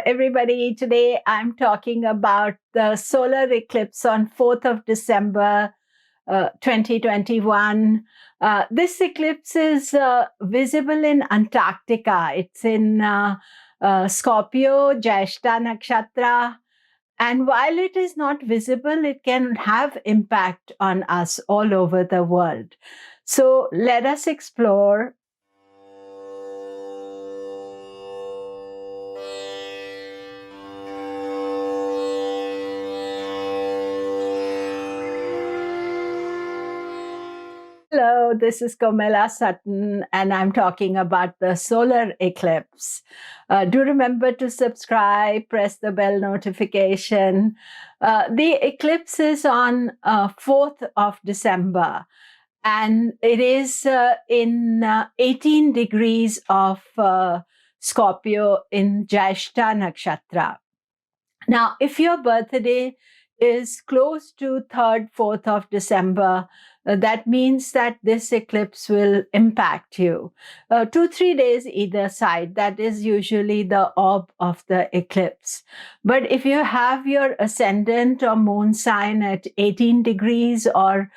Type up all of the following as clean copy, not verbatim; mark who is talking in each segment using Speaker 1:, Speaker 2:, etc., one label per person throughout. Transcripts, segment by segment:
Speaker 1: everybody. Today I'm talking about the solar eclipse on 4th of December 2021. This eclipse is visible in Antarctica. It's in Scorpio, Jyeshta Nakshatra. And while it is not visible, it can have impact on us all over the world. So let us explore. Hello, this is Komila Sutton, and I'm talking about the solar eclipse. Do remember to subscribe, press the bell notification. The eclipse is on 4th of December, and it is in 18 degrees of Scorpio in Jyeshta Nakshatra. Now, if your birthday is close to 3rd, 4th of December, that means that this eclipse will impact you. 2-3 days either side, that is usually the orb of the eclipse. But if you have your ascendant or moon sign at 18 degrees or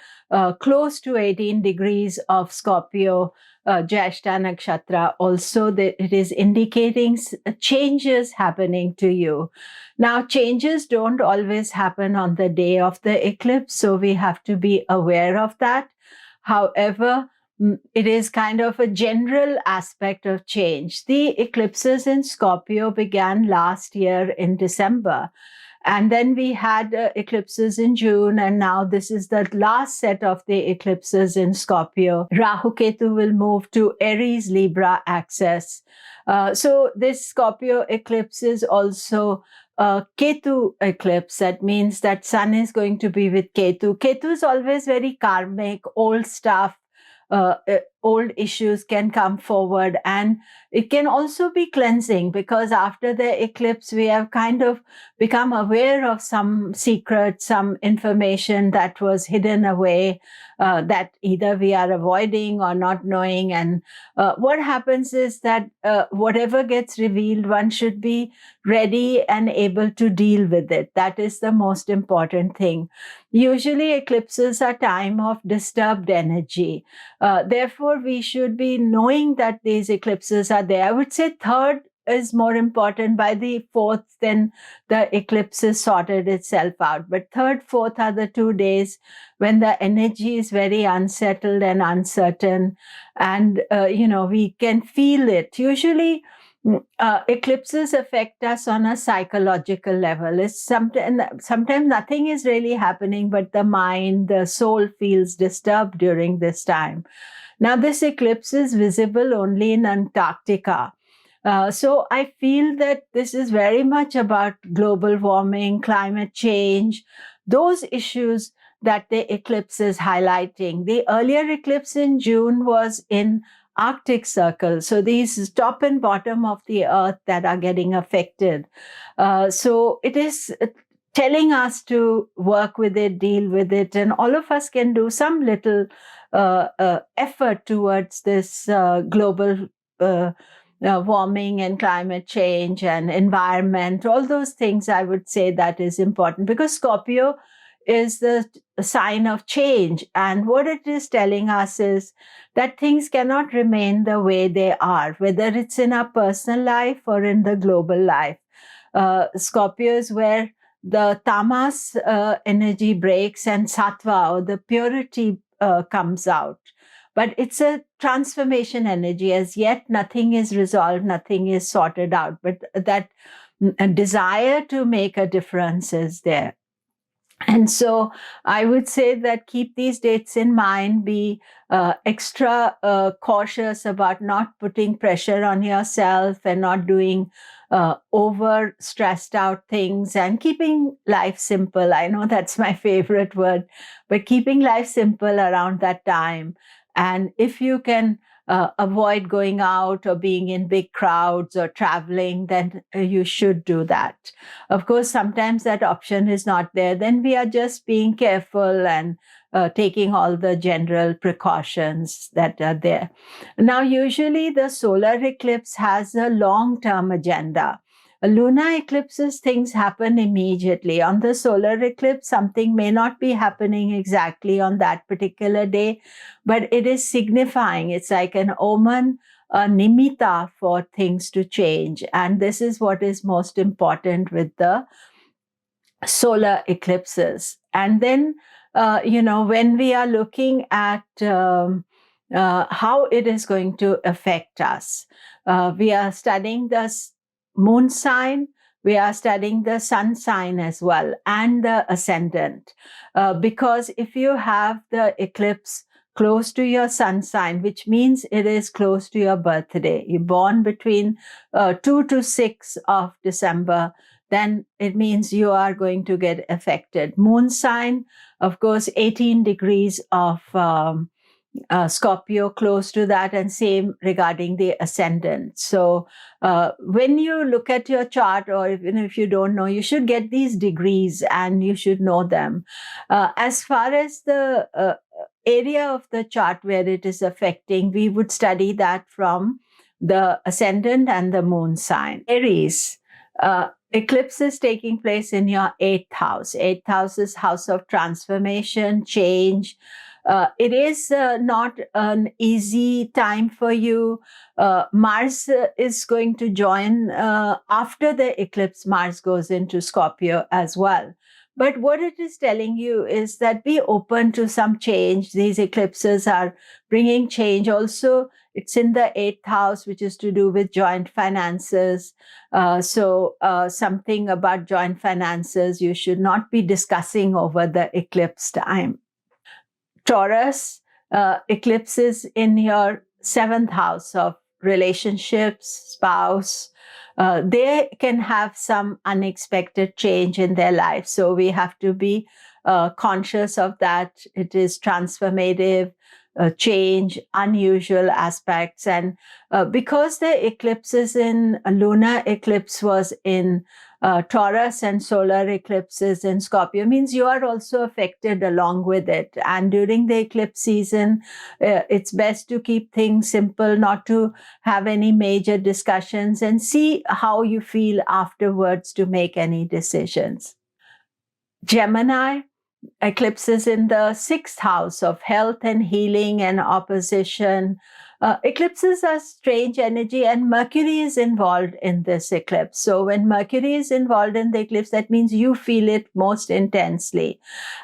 Speaker 1: close to 18 degrees of Scorpio, Jyeshta Nakshatra, also it is indicating changes happening to you. Now, changes don't always happen on the day of the eclipse, so we have to be aware of that. However, it is kind of a general aspect of change. The eclipses in Scorpio began last year in December. And then we had eclipses in June, and now this is the last set of the eclipses in Scorpio. Rahu Ketu will move to Aries Libra axis. So this Scorpio eclipse is also a Ketu eclipse. That means that Sun is going to be with Ketu. Ketu is always very karmic, old stuff. Old issues can come forward, and it can also be cleansing, because after the eclipse we have kind of become aware of some secrets, some information that was hidden away, that either we are avoiding or not knowing. And what happens is that whatever gets revealed, one should be ready and able to deal with it. That is the most important thing. Usually eclipses are time of disturbed energy. Therefore, we should be knowing that these eclipses are there. I would say 3rd is more important. By the 4th, then the eclipse has sorted itself out. But 3rd, 4th are the 2 days when the energy is very unsettled and uncertain. And, we can feel it. Usually, eclipses affect us on a psychological level. It's sometimes nothing is really happening, but the mind, the soul feels disturbed during this time. Now, this eclipse is visible only in Antarctica. So I feel that this is very much about global warming, climate change, those issues that the eclipse is highlighting. The earlier eclipse in June was in Arctic Circle. So these top and bottom of the earth that are getting affected. So it is telling us to work with it, deal with it, and all of us can do some little effort towards this global warming and climate change and environment. All those things, I would say, that is important, because Scorpio is the sign of change. And what it is telling us is that things cannot remain the way they are, whether it's in our personal life or in the global life. Scorpio is where the tamas energy breaks and sattva, or the purity, comes out. But it's a transformation energy. As yet, nothing is resolved, nothing is sorted out. But that desire to make a difference is there. And so I would say that keep these dates in mind, be extra cautious about not putting pressure on yourself and not doing over stressed out things, and keeping life simple. I know that's my favorite word, but keeping life simple around that time. And if you can avoid going out or being in big crowds or traveling, then you should do that. Of course, sometimes that option is not there. Then we are just being careful and taking all the general precautions that are there. Now, usually the solar eclipse has a long-term agenda. Lunar eclipses, things happen immediately. On the solar eclipse, something may not be happening exactly on that particular day, but it is signifying. It's like an omen, a nimitta for things to change. And this is what is most important with the solar eclipses. And then, when we are looking at how it is going to affect us, we are studying the moon sign, we are studying the sun sign as well, and the ascendant. Because if you have the eclipse close to your sun sign, which means it is close to your birthday, you're born between 2 to 6 of December, then it means you are going to get affected. Moon sign, of course, 18 degrees of Scorpio close to that, and same regarding the ascendant. So when you look at your chart, or even if you don't know, you should get these degrees and you should know them. As far as the area of the chart where it is affecting, we would study that from the ascendant and the moon sign. Aries. Eclipse is taking place in your 8th house. 8th house is house of transformation, change. It is not an easy time for you. Mars is going to join after the eclipse. Mars goes into Scorpio as well. But what it is telling you is that be open to some change. These eclipses are bringing change. Also, it's in the 8th house, which is to do with joint finances. So something about joint finances you should not be discussing over the eclipse time. Taurus, eclipses in your 7th house of relationships, spouse. They can have some unexpected change in their life. So we have to be conscious of that. It is transformative change, unusual aspects. And because the eclipses in lunar eclipse was in Taurus and solar eclipses in Scorpio, means you are also affected along with it. And during the eclipse season, it's best to keep things simple, not to have any major discussions, and see how you feel afterwards to make any decisions. Gemini, eclipses in the 6th house of health and healing and opposition. Eclipses are strange energy, and Mercury is involved in this eclipse. So when Mercury is involved in the eclipse, that means you feel it most intensely.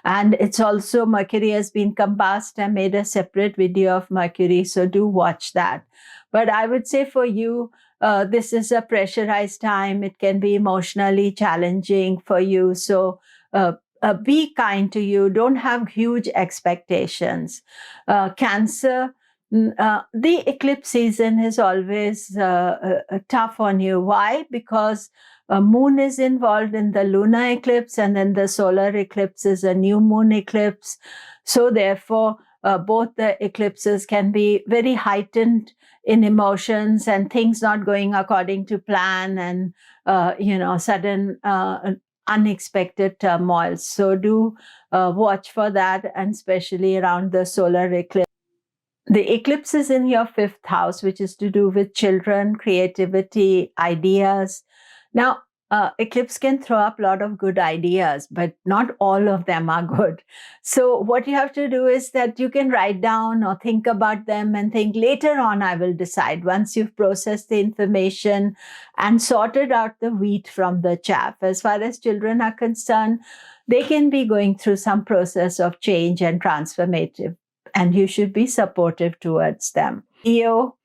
Speaker 1: And it's also, Mercury has been combust. I made a separate video of Mercury, so do watch that. But I would say for you, this is a pressurized time. It can be emotionally challenging for you. So be kind to you. Don't have huge expectations. Cancer, the eclipse season is always tough on you. Why? Because moon is involved in the lunar eclipse, and then the solar eclipse is a new moon eclipse. So therefore, both the eclipses can be very heightened in emotions, and things not going according to plan, and sudden unexpected turmoil. So do watch for that, and especially around the solar eclipse. The eclipse is in your 5th house, which is to do with children, creativity, ideas. Now, eclipse can throw up a lot of good ideas, but not all of them are good. So what you have to do is that you can write down or think about them and think later on, I will decide, once you've processed the information and sorted out the wheat from the chaff. As far as children are concerned, they can be going through some process of change and transformative, and you should be supportive towards them. Leo,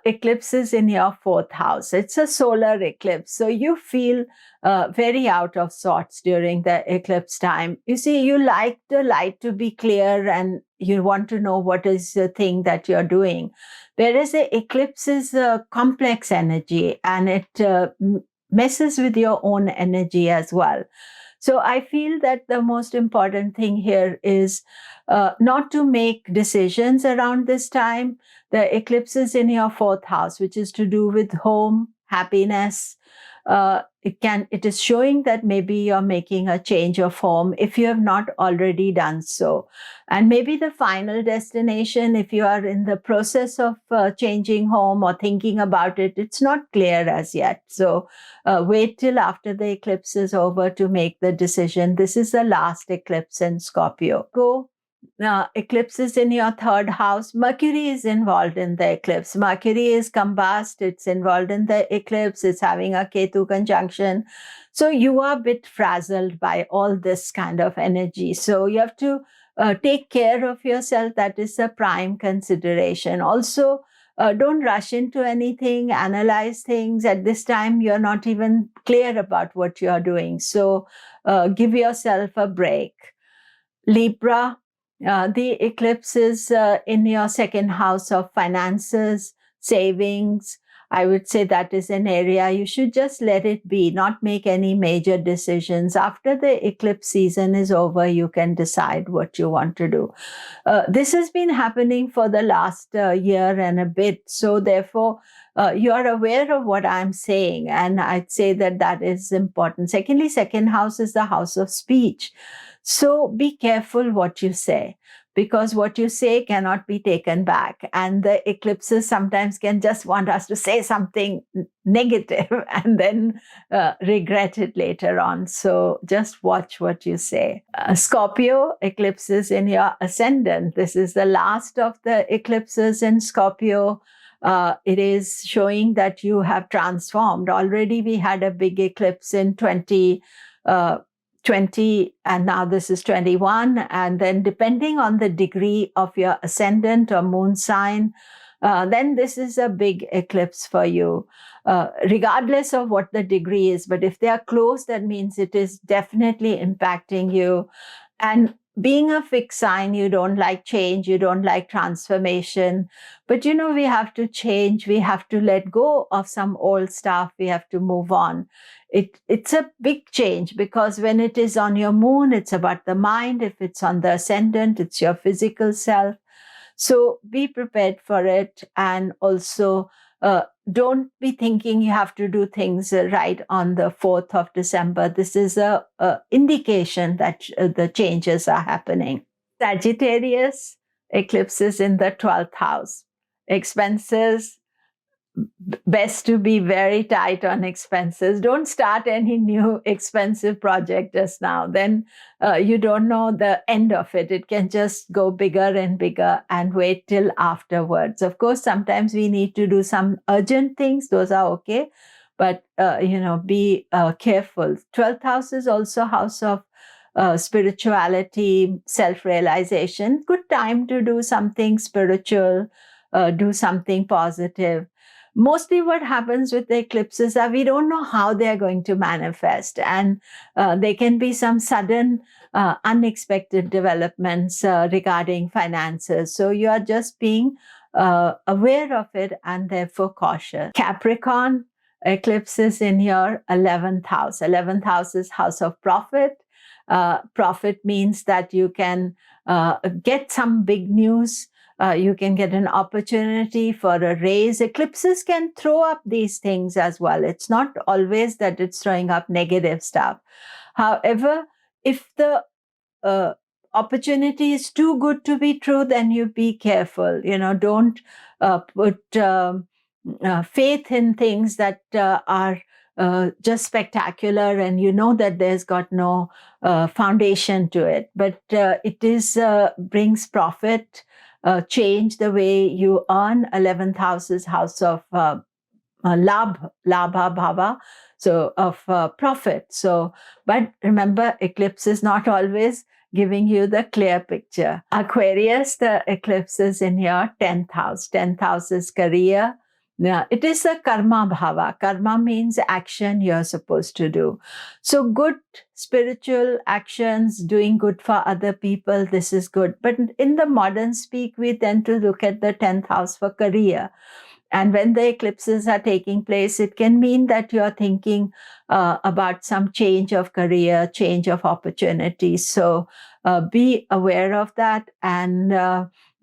Speaker 1: eclipses in your 4th house. It's a solar eclipse. So you feel very out of sorts during the eclipse time. You see, you like the light to be clear, and you want to know what is the thing that you're doing. Whereas the eclipse is a complex energy, and it messes with your own energy as well. So I feel that the most important thing here is not to make decisions around this time. The eclipse is in your 4th house, which is to do with home, happiness. it is showing that maybe you're making a change of home if you have not already done so. And maybe the final destination, if you are in the process of changing home or thinking about it, it's not clear as yet. So wait till after the eclipse is over to make the decision. This is the last eclipse in Scorpio. Eclipse is in your third house. Mercury is involved in the eclipse. Mercury is combust. It's involved in the eclipse. It's having a Ketu conjunction. So you are a bit frazzled by all this kind of energy. So you have to take care of yourself. That is a prime consideration. Also, don't rush into anything, analyze things. At this time, you're not even clear about what you're doing. So give yourself a break. Libra, the eclipse is in your second house of finances, savings. I would say that is an area you should just let it be, not make any major decisions. After the eclipse season is over, you can decide what you want to do. This has been happening for the last year and a bit. So therefore, you are aware of what I'm saying. And I'd say that that is important. Secondly, second house is the house of speech. So be careful what you say, because what you say cannot be taken back. And the eclipses sometimes can just want us to say something negative and then regret it later on. So just watch what you say. Scorpio, eclipses in your ascendant. This is the last of the eclipses in Scorpio. It is showing that you have transformed. Already we had a big eclipse in 2020, and now this is 21. And then depending on the degree of your ascendant or moon sign, then this is a big eclipse for you, regardless of what the degree is. But if they are close, that means it is definitely impacting you. And being a fixed sign, you don't like change, you don't like transformation. But we have to change, we have to let go of some old stuff, we have to move on. It's a big change, because when it is on your moon, it's about the mind. If it's on the ascendant, it's your physical self. So be prepared for it. And also, don't be thinking you have to do things right on the 4th of December. This is a indication that the changes are happening. Sagittarius, eclipses in the 12th house. Expenses, best to be very tight on expenses. Don't start any new expensive project just now. Then you don't know the end of it. It can just go bigger and bigger, and wait till afterwards. Of course, sometimes we need to do some urgent things. Those are okay. But, be careful. 12th house is also house of spirituality, self-realization. Good time to do something spiritual, do something positive. Mostly what happens with the eclipses are we don't know how they're going to manifest. And there can be some sudden, unexpected developments regarding finances. So you are just being aware of it and therefore cautious. Capricorn, eclipses in your 11th house. 11th house is house of profit. Profit means that you can get some big news. You can get an opportunity for a raise. Eclipses can throw up these things as well. It's not always that it's throwing up negative stuff. However, if the opportunity is too good to be true, then you be careful. Don't put faith in things that are just spectacular, and that there's got no foundation to it. But it is brings profit. Change the way you earn. 11th house is house of labha bhava, so of profit. So, but remember, eclipse is not always giving you the clear picture. Aquarius, the eclipse is in your 10th house. 10th house is career. Now, it is a karma bhava. Karma means action you're supposed to do. So good spiritual actions, doing good for other people, this is good. But in the modern speak, we tend to look at the 10th house for career. And when the eclipses are taking place, it can mean that you're thinking about some change of career, change of opportunities. So be aware of that, and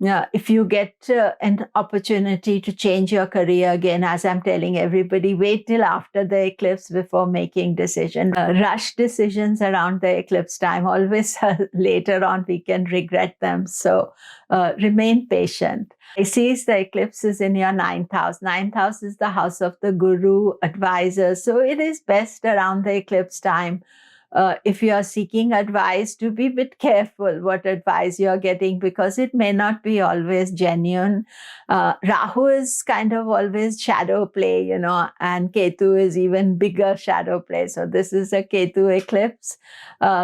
Speaker 1: Yeah, if you get an opportunity to change your career again, as I'm telling everybody, wait till after the eclipse before making decisions. Rush decisions around the eclipse time, always later on we can regret them. So remain patient. Pisces, the eclipse is in your ninth house. Ninth house is the house of the guru, advisor. So it is best around the eclipse time, if you are seeking advice, to be a bit careful what advice you're getting, because it may not be always genuine. Rahu is kind of always shadow play, and Ketu is even bigger shadow play. So this is a Ketu eclipse.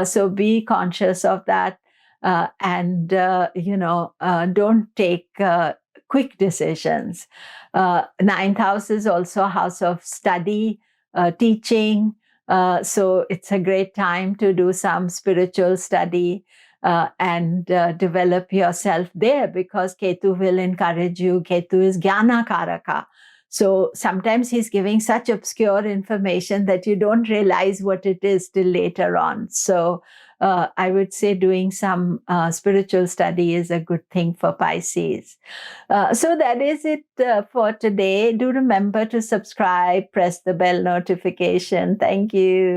Speaker 1: So be conscious of that. And don't take quick decisions. Ninth house is also a house of study, teaching. So it's a great time to do some spiritual study and develop yourself there, because Ketu will encourage you. Ketu is Jnana Karaka. So sometimes he's giving such obscure information that you don't realize what it is till later on. So I would say doing some spiritual study is a good thing for Pisces. So that is it for today. Do remember to subscribe, press the bell notification. Thank you.